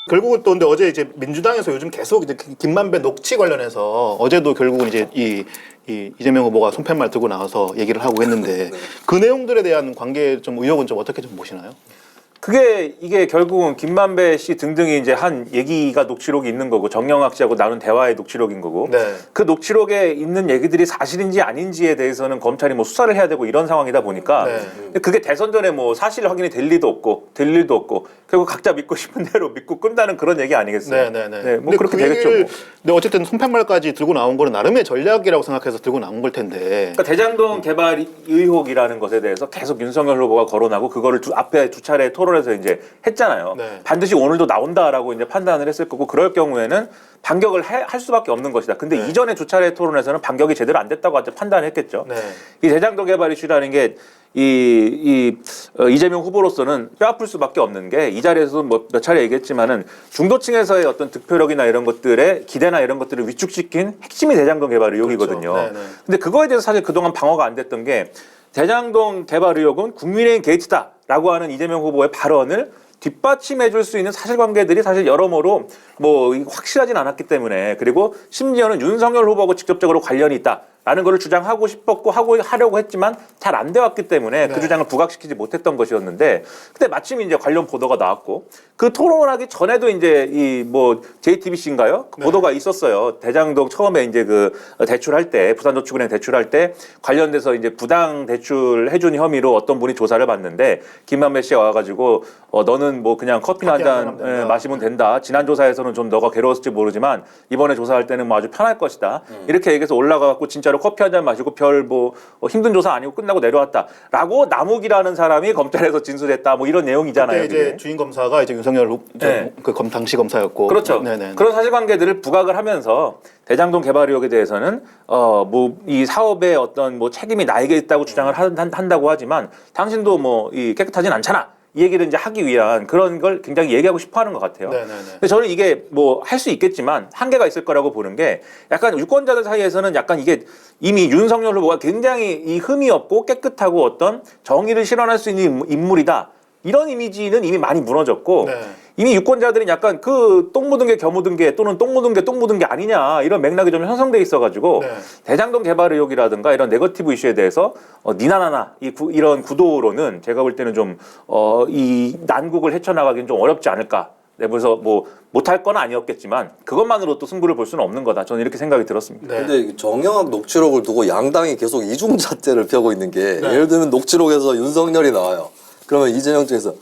결국은 또 근데 어제 이제 민주당에서 요즘 계속 이제 김만배 녹취 관련해서 어제도 결국은 이제 이재명 후보가 손팻말 들고 나와서 얘기를 하고 했는데 그 내용들에 대한 관계 좀 의혹은 좀 어떻게 좀 보시나요? 이게 결국은 김만배 씨 등등이 이제 한 얘기가 녹취록이 있는 거고 정영학 씨하고 나눈 대화의 녹취록인 거고 네. 그 녹취록에 있는 얘기들이 사실인지 아닌지에 대해서는 검찰이 뭐 수사를 해야 되고 이런 상황이다 보니까 네. 근데 그게 대선 전에 뭐 사실 확인이 될 리도 없고 될 일도 없고 결국 각자 믿고 싶은 대로 믿고 끈다는 그런 얘기 아니겠어요? 네네네. 네, 뭐 그렇게 되겠죠. 뭐. 근데 어쨌든 손팻말까지 들고 나온 거는 나름의 전략이라고 생각해서 들고 나온 걸 텐데. 그러니까 대장동 개발 의혹이라는 것에 대해서 계속 윤석열 후보가 거론하고 그거를 앞에 두 차례 토론에서 이제 했잖아요. 네. 반드시 오늘도 나온다라고 이제 판단을 했을 거고 그럴 경우에는 반격을 할 수밖에 없는 것이다. 근데 네. 이전에 두 차례 토론에서는 반격이 제대로 안 됐다고 아주 판단을 했겠죠. 네. 이 대장동 개발 이슈라는 게 이재명 후보로서는 뼈 아플 수밖에 없는 게 이 자리에서도 뭐 몇 차례 얘기했지만은 중도층에서의 어떤 득표력이나 이런 것들의 기대나 이런 것들을 위축시킨 핵심이 대장동 개발 의혹이거든요. 그렇죠. 네네. 근데 그거에 대해서 사실 그동안 방어가 안 됐던 게 대장동 개발 의혹은 국민의힘 게이트다라고 하는 이재명 후보의 발언을 뒷받침해 줄 수 있는 사실관계들이 사실 여러모로 뭐 확실하진 않았기 때문에 그리고 심지어는 윤석열 후보하고 직접적으로 관련이 있다라는 것을 주장하고 싶었고 하려고 했지만 잘 안 되었기 때문에 네. 그 주장을 부각시키지 못했던 것이었는데 그때 마침 이제 관련 보도가 나왔고 그 토론을 하기 전에도 이제 이 뭐 JTBC인가요? 그 네. 보도가 있었어요. 대장동 처음에 이제 그 대출할 때 부산저축은행 대출할 때 관련돼서 이제 부당 대출 해준 혐의로 어떤 분이 조사를 받는데 김만배 씨가 와가지고 너는 뭐 그냥 커피나 커피 한 한잔 잔 하면 된다. 마시면 된다. 지난 조사에서는 좀 너가 괴로웠을지 모르지만 이번에 조사할 때는 뭐 아주 편할 것이다. 이렇게 얘기해서 올라가갖고 진짜로 커피 한 잔 마시고 별 뭐 힘든 조사 아니고 끝나고 내려왔다라고 남욱이라는 사람이 검찰에서 진술했다. 뭐 이런 내용이잖아요. 그때 이제 그게. 주인 검사가 이제 윤석열 네. 그 당시 검사였고. 그렇죠. 네네. 그런 사실관계들을 부각을 하면서 대장동 개발 의혹에 대해서는 뭐 이 사업의 어떤 뭐 책임이 나에게 있다고 주장을 한다고 하지만 당신도 뭐 이 깨끗하진 않잖아. 이 얘기를 이제 하기 위한 그런 걸 굉장히 얘기하고 싶어하는 것 같아요. 네네네. 근데 저는 이게 뭐 할 수 있겠지만 한계가 있을 거라고 보는 게 약간 유권자들 사이에서는 약간 이게 이미 윤석열 후보가 굉장히 이 흠이 없고 깨끗하고 어떤 정의를 실현할 수 있는 인물이다. 이런 이미지는 이미 많이 무너졌고 네. 이미 유권자들은 약간 그 똥 묻은 게 겨 묻은 게 또는 똥 묻은 게 아니냐 이런 맥락이 좀 형성돼 있어가지고 네. 대장동 개발 의혹이라든가 이런 네거티브 이슈에 대해서 니나나나 이런 구도로는 제가 볼 때는 좀 이 난국을 헤쳐나가기는 좀 어렵지 않을까. 그래서 뭐 못할 건 아니었겠지만 그것만으로 또 승부를 볼 수는 없는 거다. 저는 이렇게 생각이 들었습니다. 네. 근데 정영학 녹취록을 두고 양당이 계속 이중잣대를 펴고 있는 게 네. 예를 들면 녹취록에서 윤석열이 나와요. 그러면 이재명 쪽에서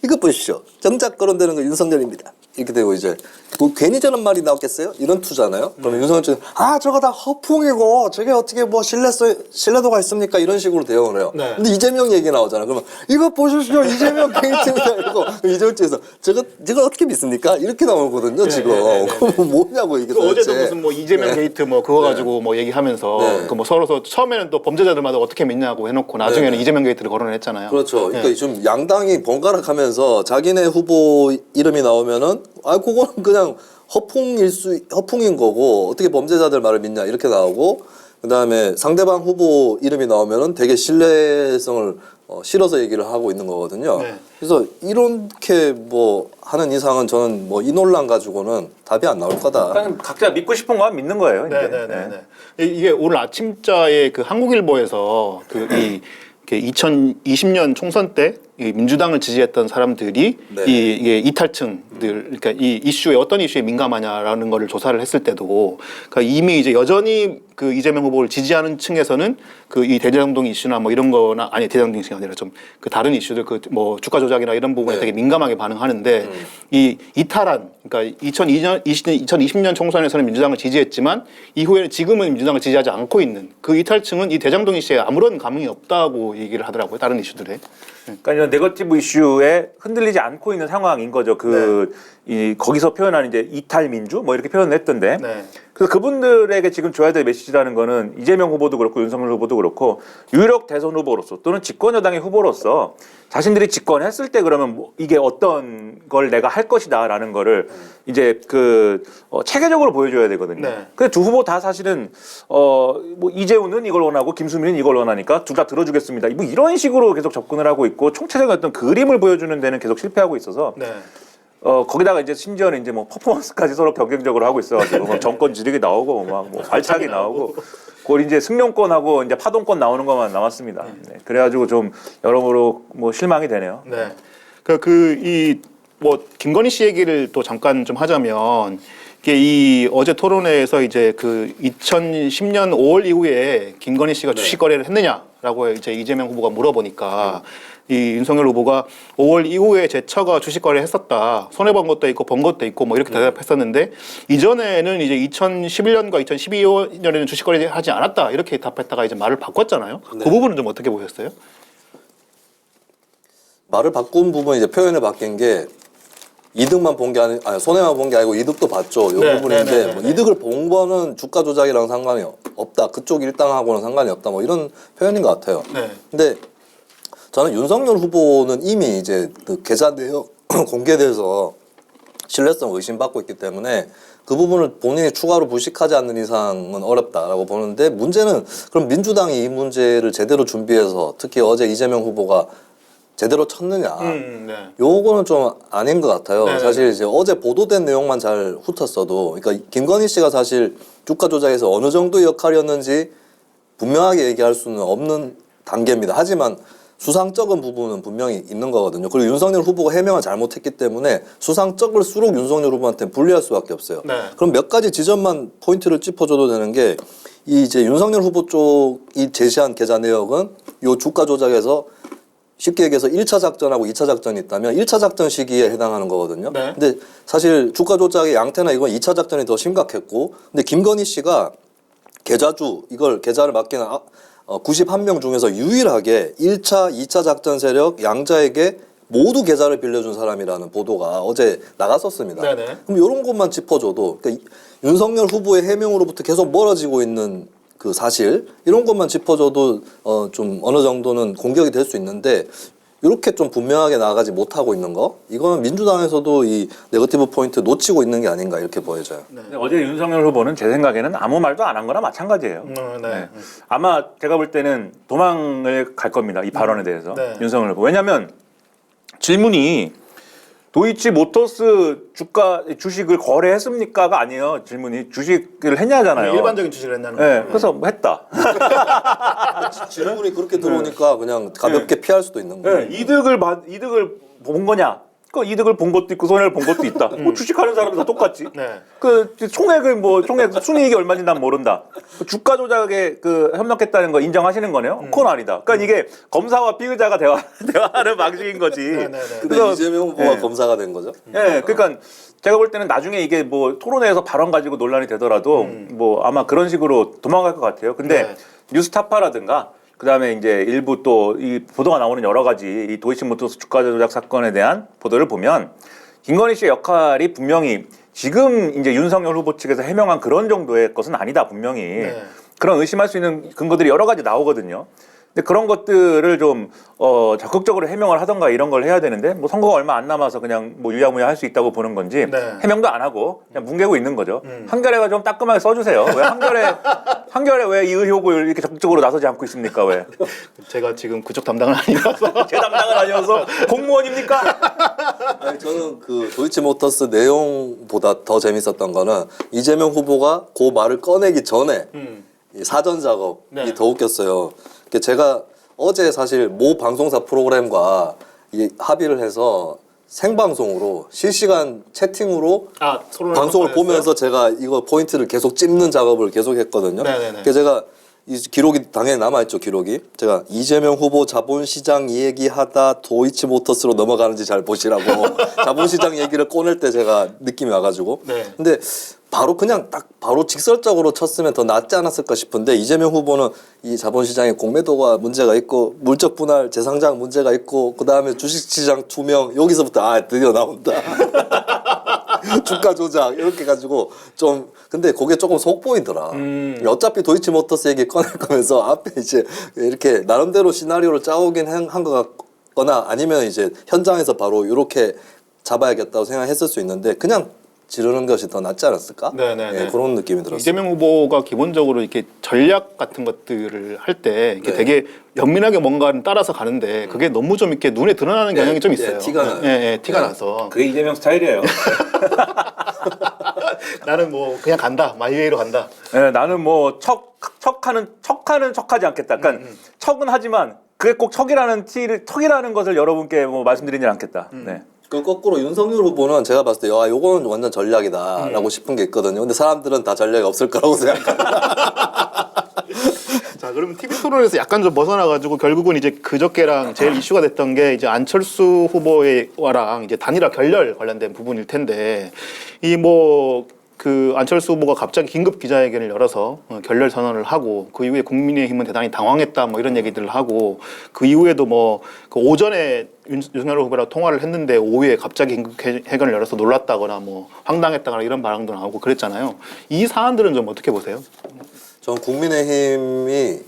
이것 보십시오. 정작 거론되는 건 윤석열입니다. 이렇게 되고 이제 뭐 괜히 저런 말이 나왔겠어요? 이런 투잖아요. 그러면 윤석열 쪽은 저거 다 허풍이고 저게 어떻게 뭐 신뢰도가 있습니까? 이런 식으로 대응을 해요. 네. 근데 이재명 얘기 나오잖아. 그러면 이거 보십시오. 이재명 게이트입니다. 이러고 이재명 쪽에서 저거 어떻게 믿습니까? 이렇게 나오거든요. 지금. 그럼 뭐냐고 이게 도대체. 어제도 무슨 뭐 이재명 게이트 뭐 그거 가지고 뭐 얘기하면서 네. 그 뭐 서로 처음에는 또 범죄자들마다 어떻게 믿냐고 해놓고 나중에는 네. 이재명 게이트를 거론을 했잖아요. 그렇죠. 그러니까 네. 좀 양당이 번갈아가면서 자기네 후보 이름이 나오면은 그거는 그냥 허풍인 거고 어떻게 범죄자들 말을 믿냐 이렇게 나오고 그다음에 상대방 후보 이름이 나오면은 되게 신뢰성을 실어서 얘기를 하고 있는 거거든요. 네. 그래서 이렇게 뭐 하는 이상은 저는 뭐 이 논란 가지고는 답이 안 나올 거다. 그냥 각자 믿고 싶은 거만 믿는 거예요. 이제. 네네네. 이게 오늘 아침자에 그 한국일보에서 이 2020년 총선 때 이 민주당을 지지했던 사람들이 네. 이게 이탈층들 그러니까 이 이슈에 어떤 이슈에 민감하냐라는 거를 조사를 했을 때도 그러니까 이미 이제 여전히 그 이재명 후보를 지지하는 층에서는 그 이 대장동 이슈나 뭐 이런 거나 아니 대장동 이슈가 아니라 좀 그 다른 이슈들 그 뭐 주가 조작이나 이런 부분에 네. 되게 민감하게 반응하는데 이 이탈한 그러니까 2020년 총선에서는 민주당을 지지했지만 이후에는 지금은 민주당을 지지하지 않고 있는 그 이탈층은 이 대장동 이슈에 아무런 감흥이 없다고 얘기를 하더라고요. 다른 이슈들에. 그러니까 이런 네거티브 이슈에 흔들리지 않고 있는 상황인 거죠. 거기서 표현하는 이제 이탈 민주 뭐 이렇게 표현을 했던데. 네. 그래서 그분들에게 지금 줘야 될 메시지라는 거는 이재명 후보도 그렇고 윤석열 후보도 그렇고 유력 대선 후보로서 또는 집권 여당의 후보로서 자신들이 집권했을 때 그러면 뭐 이게 어떤 걸 내가 할 것이다라는 거를 이제 체계적으로 보여줘야 되거든요. 네. 근데 두 후보 다 사실은 뭐 이재훈은 이걸 원하고 김수민은 이걸 원하니까 둘 다 들어주겠습니다. 뭐 이런 식으로 계속 접근을 하고 있고 총체적인 어떤 그림을 보여주는 데는 계속 실패하고 있어서 네. 거기다가 이제 심지어는 이제 뭐 퍼포먼스까지 서로 경쟁적으로 하고 있어가지고 막 정권 지르기 나오고 막 뭐 발차기 나오고 그걸 이제 승용권하고 이제 파동권 나오는 것만 남았습니다. 네, 그래가지고 좀 여러모로 뭐 실망이 되네요. 네. 뭐 김건희 씨 얘기를 또 잠깐 좀 하자면 이게 이 어제 토론회에서 이제 그 2010년 5월 이후에 김건희 씨가 주식 거래를 했느냐라고 이제 이재명 후보가 물어보니까 이 윤석열 후보가 5월 이후에 제 처가 주식 거래를 했었다. 손해 본 것도 있고 번 것도 있고 뭐 이렇게 대답했었는데 이전에는 이제 2011년과 2012년에는 주식 거래를 하지 않았다. 이렇게 답했다가 이제 말을 바꿨잖아요. 네. 그 부분은 좀 어떻게 보셨어요? 말을 바꾼 부분 이제 표현을 바뀐 게 이득만 본 게 아니 손해만 본 게 아니고 이득도 봤죠. 이 네, 부분인데 네, 네, 뭐 네. 이득을 본 거는 주가 조작이랑 상관이 없다. 그쪽 일당하고는 상관이 없다. 뭐 이런 표현인 것 같아요. 네. 근데 저는 윤석열 후보는 이미 이제 그 계좌 내역 공개돼서 신뢰성 의심받고 있기 때문에 그 부분을 본인이 추가로 불식하지 않는 이상은 어렵다라고 보는데 문제는 그럼 민주당이 이 문제를 제대로 준비해서 특히 어제 이재명 후보가 제대로 쳤느냐 네. 요거는 좀 아닌 것 같아요. 네네. 사실 이제 어제 보도된 내용만 잘 훑었어도 그러니까 김건희 씨가 사실 주가 조작에서 어느 정도 역할이었는지 분명하게 얘기할 수는 없는 단계입니다. 하지만 수상쩍은 부분은 분명히 있는 거거든요. 그리고 윤석열 후보가 해명을 잘못했기 때문에 수상쩍을수록 윤석열 후보한테 불리할 수밖에 없어요. 네. 그럼 몇 가지 지점만 포인트를 짚어줘도 되는 게 이 이제 윤석열 후보 쪽이 제시한 계좌 내역은 요 주가 조작에서 쉽게 얘기해서 1차 작전하고 2차 작전이 있다면 1차 작전 시기에 해당하는 거거든요. 네. 근데 사실 주가 조작의 양태나 이건 2차 작전이 더 심각했고 근데 김건희 씨가 계좌주 이걸 계좌를 맡기는 91명 중에서 유일하게 1차, 2차 작전 세력 양자에게 모두 계좌를 빌려준 사람이라는 보도가 어제 나갔었습니다. 네네. 그럼 이런 것만 짚어줘도 그러니까 윤석열 후보의 해명으로부터 계속 멀어지고 있는 그 사실 이런 것만 짚어줘도 좀 어느 정도는 공격이 될 수 있는데 이렇게 좀 분명하게 나가지 못하고 있는 거 이거는 민주당에서도 이 네거티브 포인트 놓치고 있는 게 아닌가 이렇게 보여져요. 근데 어제 윤석열 후보는 제 생각에는 아무 말도 안 한 거나 마찬가지예요. 네. 네. 아마 제가 볼 때는 도망을 갈 겁니다. 이 발언에 대해서 네. 윤석열 후보. 왜냐하면 질문이 도이치 모터스 주식을 거래했습니까가 아니에요. 질문이 주식을 했냐잖아요. 일반적인 주식을 했나는 네, 거예요. 그래서 뭐 했다. 질문이 그렇게 들어오니까 그냥 가볍게 피할 수도 있는 거예요. 네, 이득을 본 거냐? 그 이득을 본 것도 있고 손해를 본 것도 있다. 뭐 주식하는 사람도 다 똑같지. 네. 그 총액을 총액 순이익이 얼마인지 난 모른다. 그 주가 조작에 그 협력했다는 거 인정하시는 거네요. 그건 아니다. 그러니까 이게 검사와 피의자가 대화하는 방식인 거지. 네네네. 근데 이재명 후보가 검사가 된 거죠? 예, 그러니까 제가 볼 때는 나중에 이게 뭐 토론회에서 발언 가지고 논란이 되더라도 뭐 아마 그런 식으로 도망갈 것 같아요. 근데 네. 뉴스타파라든가 그다음에 이제 일부 또 이 보도가 나오는 여러 가지 이 도이치모터스 주가 조작 사건에 대한 보도를 보면 김건희 씨의 역할이 분명히 지금 이제 윤석열 후보 측에서 해명한 그런 정도의 것은 아니다 분명히 그런 의심할 수 있는 근거들이 여러 가지 나오거든요. 근데 그런 것들을 좀 적극적으로 해명을 하던가 이런 걸 해야 되는데 뭐 선거가 얼마 안 남아서 그냥 뭐 유야무야 할 수 있다고 보는 건지 네. 해명도 안 하고 그냥 뭉개고 있는 거죠. 한겨레가 좀 따끔하게 써주세요. 왜 한겨레 왜 이 의혹을 이렇게 적극적으로 나서지 않고 있습니까? 왜? 제가 지금 그쪽 담당은 아니라서 제 담당은 아니어서 공무원입니까? 아니, 저는 그 도이치모터스 내용보다 더 재밌었던 거는 이재명 후보가 그 말을 꺼내기 전에 이 사전 작업이 네. 더 웃겼어요. 제가 어제 사실 모 방송사 프로그램과 이 합의를 해서 생방송으로 실시간 채팅으로 토론을 방송을 했어요? 보면서 제가 이거 포인트를 계속 찝는 작업을 계속 했거든요. 네네네. 그래서 제가 이 기록이 당연히 남아있죠. 기록이 제가 이재명 후보 자본시장 얘기하다 도이치모터스로 넘어가는지 잘 보시라고 자본시장 얘기를 꺼낼 때 제가 느낌이 와가지고 네. 근데 바로 그냥 딱 바로 직설적으로 쳤으면 더 낫지 않았을까 싶은데 이재명 후보는 이 자본시장의 공매도가 문제가 있고 물적 분할 재상장 문제가 있고 그 다음에 주식시장 투명 여기서부터 드디어 나온다 주가 조작 이렇게 가지고 좀 근데 그게 조금 속보이더라. 어차피 도이치모터스 얘기 꺼낼 거면서 앞에 이제 이렇게 나름대로 시나리오를 짜오긴 한 것 같거나 아니면 이제 현장에서 바로 이렇게 잡아야겠다고 생각했을 수 있는데 그냥 지르는 것이 더 낫지 않았을까? 네네네. 예, 그런 느낌이 들었어요. 이재명 후보가 기본적으로 이렇게 전략 같은 것들을 할 때 이렇게 네. 되게 연민하게 뭔가를 따라서 가는데 그게 너무 좀 이렇게 눈에 드러나는 경향이 좀 있어요. 티가 나요. 예, 예, 티가 네. 나서 그게 이재명 스타일이에요. 나는 뭐 그냥 간다, 마이웨이로 간다. 네, 나는 뭐 척하는 척하지 않겠다. 그러니까 척은 하지만 그게 꼭 척이라는 것을 여러분께 뭐 말씀드리진 않겠다. 네. 그 거꾸로 윤석열 후보는 제가 봤을 때 야, 요거는 완전 전략이다라고 싶은 게 있거든요. 근데 사람들은 다 전략이 없을 거라고 생각합니다. 자, 그러면 TV 토론에서 약간 좀 벗어나가지고 결국은 이제 그저께랑 제일 이슈가 됐던 게 이제 안철수 후보와랑 이제 단일화 결렬 관련된 부분일 텐데 이 뭐 그 안철수 후보가 갑자기 긴급 기자회견을 열어서 결렬 선언을 하고 그 이후에 국민의힘은 대단히 당황했다 뭐 이런 얘기들을 하고 그 이후에도 뭐 그 오전에 윤석열 후보랑 통화를 했는데 오후에 갑자기 긴급 회견을 열어서 놀랐다거나 뭐 황당했다거나 이런 반응도 나오고 그랬잖아요. 이 사안들은 좀 어떻게 보세요? 전 국민의힘이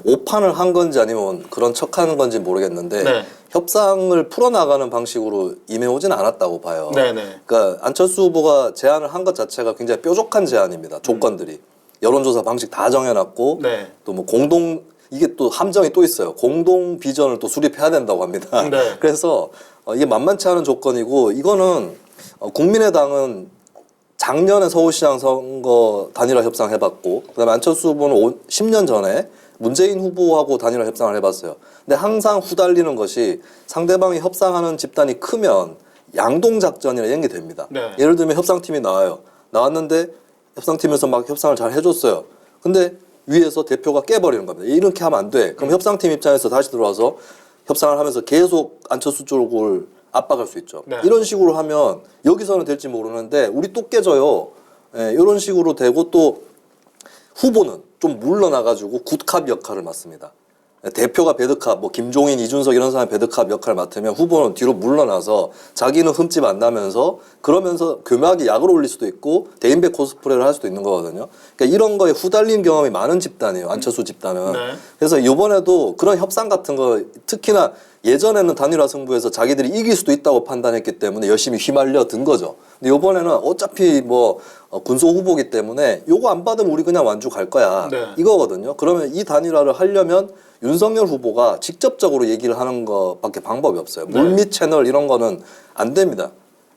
오판을 한 건지 아니면 그런 척하는 건지 모르겠는데 네. 협상을 풀어나가는 방식으로 임해오진 않았다고 봐요. 네네. 그러니까 안철수 후보가 제안을 한 것 자체가 굉장히 뾰족한 제안입니다. 조건들이. 여론조사 방식 다 정해놨고 네. 또 뭐 공동 이게 또 함정이 또 있어요. 공동 비전을 또 수립해야 된다고 합니다. 네. 그래서 이게 만만치 않은 조건이고 이거는 국민의당은 작년에 서울시장 선거 단일화 협상 해봤고 그다음에 안철수 후보는 10년 전에 문재인 후보하고 단일화 협상을 해봤어요. 근데 항상 후달리는 것이 상대방이 협상하는 집단이 크면 양동작전이나 이런 게 됩니다. 네. 예를 들면 협상팀이 나왔는데 협상팀에서 막 협상을 잘 해줬어요. 근데 위에서 대표가 깨버리는 겁니다. 이렇게 하면 안 돼. 그럼 협상팀 입장에서 다시 들어와서 협상을 하면서 계속 안철수 쪽을 압박할 수 있죠. 네. 이런 식으로 하면 여기서는 될지 모르는데 우리 또 깨져요. 예, 이런 식으로 되고 또 후보는 좀 물러나가지고 굿캅 역할을 맡습니다. 대표가 배드캅, 뭐 김종인, 이준석 이런 사람이 배드캅 역할을 맡으면 후보는 뒤로 물러나서 자기는 흠집 안 나면서 그러면서 교묘하게 약을 올릴 수도 있고 대인배 코스프레를 할 수도 있는 거거든요. 그러니까 이런 거에 후달린 경험이 많은 집단이에요. 안철수 집단은. 네. 그래서 이번에도 그런 협상 같은 거 특히나 예전에는 단일화 승부에서 자기들이 이길 수도 있다고 판단했기 때문에 열심히 휘말려 든 거죠. 근데 이번에는 어차피 뭐 군소 후보기 때문에 요거 안 받으면 우리 그냥 완주 갈 거야. 네. 이거거든요. 그러면 이 단일화를 하려면 윤석열 후보가 직접적으로 얘기를 하는 것밖에 방법이 없어요. 네. 물밑 채널 이런 거는 안 됩니다.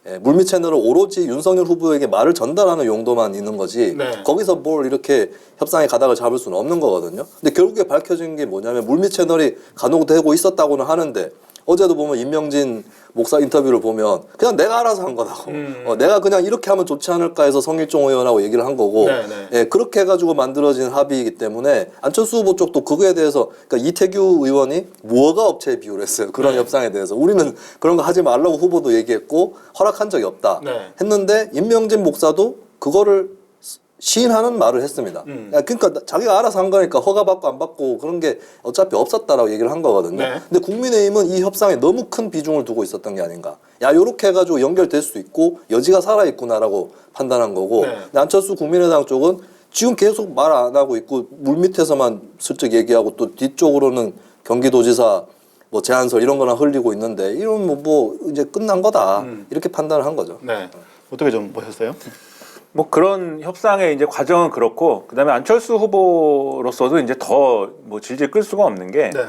예, 물밑 채널은 오로지 윤석열 후보에게 말을 전달하는 용도만 있는 거지 네. 거기서 뭘 이렇게 협상의 가닥을 잡을 수는 없는 거거든요. 근데 결국에 밝혀진 게 뭐냐면 물밑 채널이 간혹되고 있었다고는 하는데 어제도 보면 임명진 목사 인터뷰를 보면 그냥 내가 알아서 한 거라고. 내가 그냥 이렇게 하면 좋지 않을까 해서 성일종 의원하고 얘기를 한 거고 네, 네. 예, 그렇게 해가지고 만들어진 합의이기 때문에 안철수 후보 쪽도 그거에 대해서 그러니까 이태규 의원이 무허가 업체에 비유를 했어요. 그런 네. 협상에 대해서 우리는 그런 거 하지 말라고 후보도 얘기했고 허락한 적이 없다 네. 했는데 임명진 목사도 그거를 시인하는 말을 했습니다. 그러니까 자기가 알아서 한 거니까 허가 받고 안 받고 그런 게 어차피 없었다라고 얘기를 한 거거든요. 네. 근데 국민의힘은 이 협상에 너무 큰 비중을 두고 있었던 게 아닌가. 야, 요렇게 해가지고 연결될 수 있고 여지가 살아있구나라고 판단한 거고. 네. 근데 안철수 국민의당 쪽은 지금 계속 말 안 하고 있고 물밑에서만 슬쩍 얘기하고 또 뒤쪽으로는 경기도지사 뭐 제안설 이런 거나 흘리고 있는데 이런 뭐 이제 끝난 거다. 이렇게 판단을 한 거죠. 네. 어떻게 좀 보셨어요? 뭐 그런 협상의 이제 과정은 그렇고 그다음에 안철수 후보로서도 이제 더 뭐 질질 끌 수가 없는 게 네.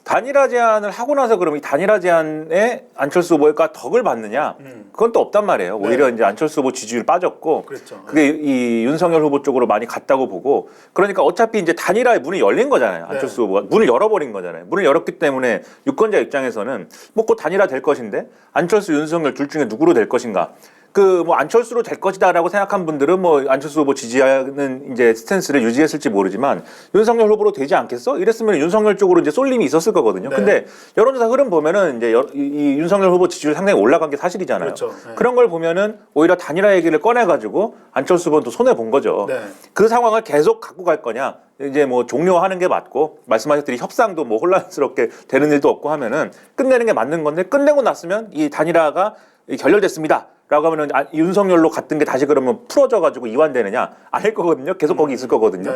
단일화 제안을 하고 나서 그럼 이 단일화 제안에 안철수 후보가 덕을 받느냐? 그건 또 없단 말이에요. 오히려 네. 이제 안철수 후보 지지율 빠졌고 그랬죠. 그게 이 윤석열 후보 쪽으로 많이 갔다고 보고 그러니까 어차피 이제 단일화의 문이 열린 거잖아요. 안철수 후보가 문을 열어버린 거잖아요. 문을 열었기 때문에 유권자 입장에서는 뭐 곧 단일화 될 것인데 안철수, 윤석열 둘 중에 누구로 될 것인가? 그 뭐 안철수로 될 것이다라고 생각한 분들은 뭐 안철수 후보 지지하는 이제 스탠스를 유지했을지 모르지만 윤석열 후보로 되지 않겠어? 이랬으면 윤석열 쪽으로 이제 쏠림이 있었을 거거든요. 네. 근데 여론조사 흐름 보면은 이제 이 윤석열 후보 지지율 상당히 올라간 게 사실이잖아요. 그렇죠. 네. 그런 걸 보면은 오히려 단일화 얘기를 꺼내 가지고 안철수 후보는 또 손해 본 거죠. 네. 그 상황을 계속 갖고 갈 거냐? 이제 뭐 종료하는 게 맞고 말씀하셨듯이 협상도 뭐 혼란스럽게 되는 일도 없고 하면은 끝내는 게 맞는 건데 끝내고 났으면 이 단일화가 결렬됐습니다. 라고 하면은 윤석열로 갔던 게 다시 그러면 풀어져가지고 이완되느냐? 아닐 거거든요. 계속 거기 있을 거거든요.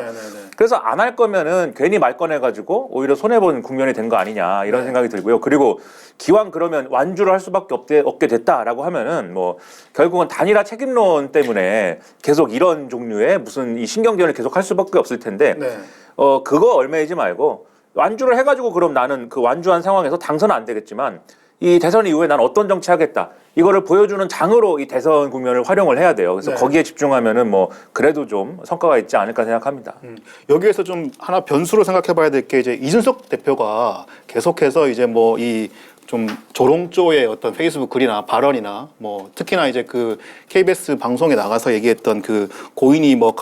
그래서 안 할 거면은 괜히 말 꺼내가지고 오히려 손해본 국면이 된 거 아니냐 이런 생각이 들고요. 그리고 기왕 그러면 완주를 할 수밖에 없게 됐다라고 하면은 뭐 결국은 단일화 책임론 때문에 계속 이런 종류의 무슨 이 신경전을 계속 할 수밖에 없을 텐데 그거 얽매이지 말고 완주를 해가지고 그럼 나는 그 완주한 상황에서 당선은 안 되겠지만 이 대선 이후에 난 어떤 정치 하겠다. 이거를 보여주는 장으로 이 대선 국면을 활용을 해야 돼요. 그래서 거기에 집중하면은 뭐 그래도 좀 성과가 있지 않을까 생각합니다. 여기에서 좀 하나 변수로 생각해봐야 될 게 이제 이준석 대표가 계속해서 이제 뭐 이 좀 조롱조의 어떤 페이스북 글이나 발언이나 뭐 특히나 이제 그 KBS 방송에 나가서 얘기했던 그 고인이 뭐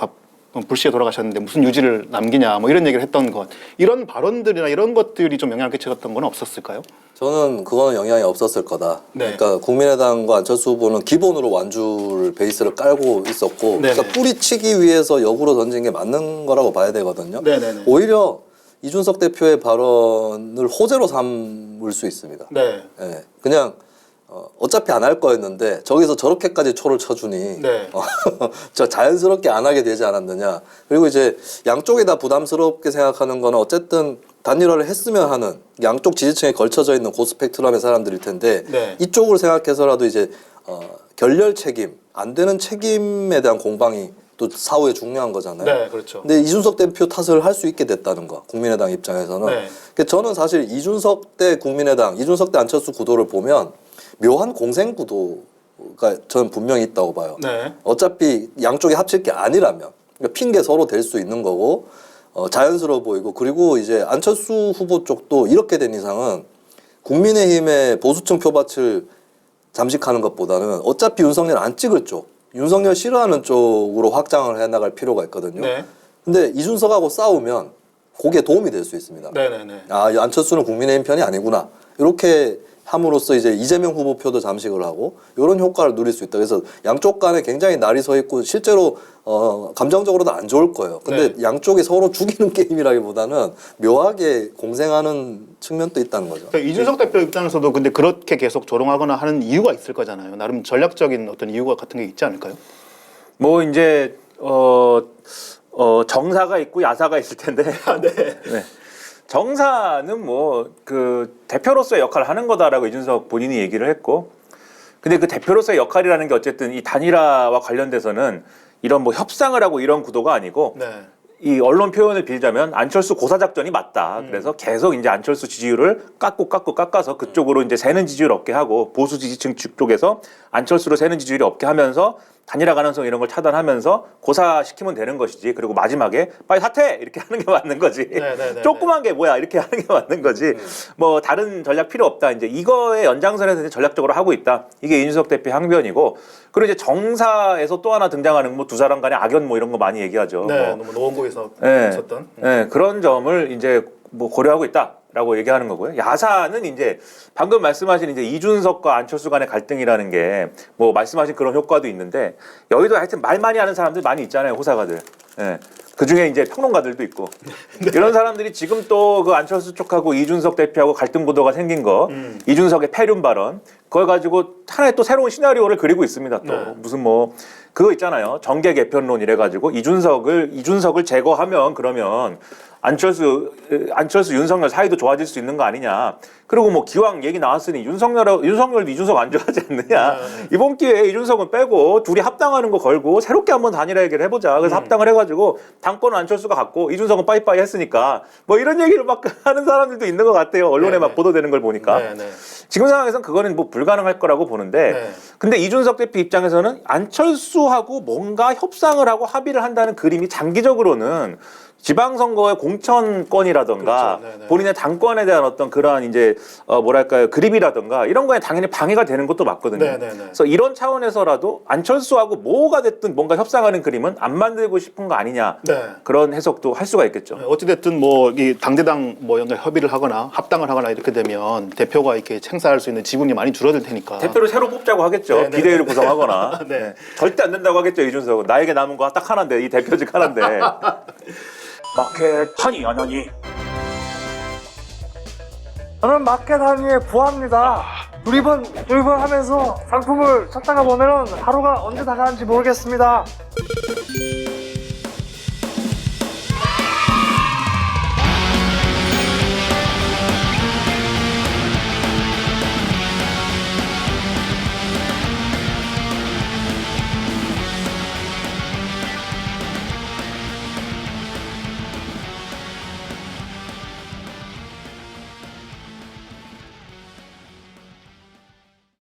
불시에 돌아가셨는데 무슨 유지를 남기냐 뭐 이런 얘기를 했던 것 이런 발언들이나 이런 것들이 좀 영향을 끼쳤던 건 없었을까요? 저는 그거는 영향이 없었을 거다. 그러니까 국민의당과 안철수 후보는 기본으로 완주를 베이스를 깔고 있었고 그러니까 뿌리치기 위해서 역으로 던진 게 맞는 거라고 봐야 되거든요. 오히려 이준석 대표의 발언을 호재로 삼을 수 있습니다. 그냥 어차피 안 할 거였는데 저기서 저렇게까지 초를 쳐주니 저 자연스럽게 안 하게 되지 않았느냐. 그리고 이제 양쪽이 다 부담스럽게 생각하는 거는 어쨌든 단일화를 했으면 하는 양쪽 지지층에 걸쳐져 있는 고스펙트럼의 사람들일 텐데 이쪽을 생각해서라도 이제 결렬 책임, 안 되는 책임에 대한 공방이 또 사후에 중요한 거잖아요. 근데 이준석 대표 탓을 할 수 있게 됐다는 거, 국민의당 입장에서는. 그러니까 저는 사실 이준석 대 국민의당, 이준석 대 안철수 구도를 보면 묘한 공생 구도가 저는 분명히 있다고 봐요. 어차피 양쪽이 합칠 게 아니라면 그러니까 핑계 서로 될 수 있는 거고 자연스러워 보이고 그리고 이제 안철수 후보 쪽도 이렇게 된 이상은 국민의힘의 보수층 표밭을 잠식하는 것보다는 어차피 윤석열 안 찍을 쪽, 윤석열 싫어하는 쪽으로 확장을 해나갈 필요가 있거든요. 근데 이준석하고 싸우면 그게 도움이 될 수 있습니다. 아, 안철수는 국민의힘 편이 아니구나. 이렇게 함으로써 이제 이재명 후보 표도 잠식을 하고 이런 효과를 누릴 수 있다. 그래서 양쪽 간에 굉장히 날이 서 있고 실제로 감정적으로도 안 좋을 거예요. 근데 양쪽이 서로 죽이는 게임이라기보다는 묘하게 공생하는 측면도 있다는 거죠. 그러니까 이준석 대표 입장에서도 근데 그렇게 계속 조롱하거나 하는 이유가 있을 거잖아요. 나름 전략적인 어떤 이유가 같은 게 있지 않을까요? 뭐 이제 정사가 있고 야사가 있을 텐데. 정사는 뭐 그 대표로서의 역할을 하는 거다라고 이준석 본인이 얘기를 했고, 근데 그 대표로서의 역할이라는 게 어쨌든 이 단일화와 관련돼서는 이런 뭐 협상을 하고 이런 구도가 아니고 이 언론 표현을 빌자면 안철수 고사작전이 맞다. 그래서 계속 이제 안철수 지지율을 깎아서 그쪽으로 이제 새는 지지율 얻게 하고 보수 지지층 쪽에서 안철수로 새는 지지율이 없게 하면서 단일화 가능성 이런 걸 차단하면서 고사시키면 되는 것이지. 그리고 마지막에 빨리 사퇴 이렇게 하는 게 맞는 거지. 조그만 게 뭐야 이렇게 하는 게 맞는 거지. 뭐 다른 전략 필요 없다. 이제 이거의 연장선에서 이제 전략적으로 하고 있다. 이게 이준석 대표의 항변이고. 그리고 이제 정사에서 또 하나 등장하는 뭐 두 사람 간의 악연 뭐 이런 거 많이 얘기하죠. 뭐 노원구에서 있었던. 그런 점을 이제 뭐 고려하고 있다라고 얘기하는 거고요. 야사는 이제 방금 말씀하신 이제 이준석과 안철수 간의 갈등이라는 게 뭐 말씀하신 그런 효과도 있는데 여기도 하여튼 말 많이 하는 사람들 많이 있잖아요. 호사가들. 그 중에 이제 평론가들도 있고 이런 사람들이 지금 또 그 안철수 쪽하고 이준석 대표하고 갈등 구도가 생긴 거 이준석의 폐륜 발언 그걸 가지고 하나의 또 새로운 시나리오를 그리고 있습니다. 또 무슨 뭐 그거 있잖아요. 정계 개편론 이래 가지고 이준석을 제거하면 그러면 안철수 윤석열 사이도 좋아질 수 있는 거 아니냐. 그리고 뭐 기왕 얘기 나왔으니 윤석열도 이준석 안 좋아하지 않느냐. 이번 기회에 이준석은 빼고 둘이 합당하는 거 걸고 새롭게 한번 단일화 얘기를 해보자. 그래서 합당을 해가지고 당권은 안철수가 갖고 이준석은 빠이빠이 했으니까 뭐 이런 얘기를 막 하는 사람들도 있는 것 같아요. 언론에 막 보도되는 걸 보니까. 지금 상황에서는 그거는 뭐 불가능할 거라고 보는데 근데 이준석 대표 입장에서는 안철수하고 뭔가 협상을 하고 합의를 한다는 그림이 장기적으로는 지방선거의 공천권이라던가 본인의 당권에 대한 어떤 그러한 이제 뭐랄까요 그립이라던가 이런 거에 당연히 방해가 되는 것도 맞거든요. 그래서 이런 차원에서라도 안철수하고 뭐가 됐든 뭔가 협상하는 그림은 안 만들고 싶은 거 아니냐 그런 해석도 할 수가 있겠죠. 어찌됐든 뭐 이 당대당 뭐 연결 협의를 하거나 합당을 하거나 이렇게 되면 대표가 이렇게 행사할 수 있는 지분이 많이 줄어들 테니까 대표를 새로 뽑자고 하겠죠. 비대위를 구성하거나 절대 안 된다고 하겠죠. 이준석은 나에게 남은 거 딱 하나인데 이 대표직 하나인데. 마켓 한이 안 하니? 저는 마켓 한이에 부합니다. 두리번 하면서 상품을 찾다가 보면은 하루가 언제 다 가는지 모르겠습니다.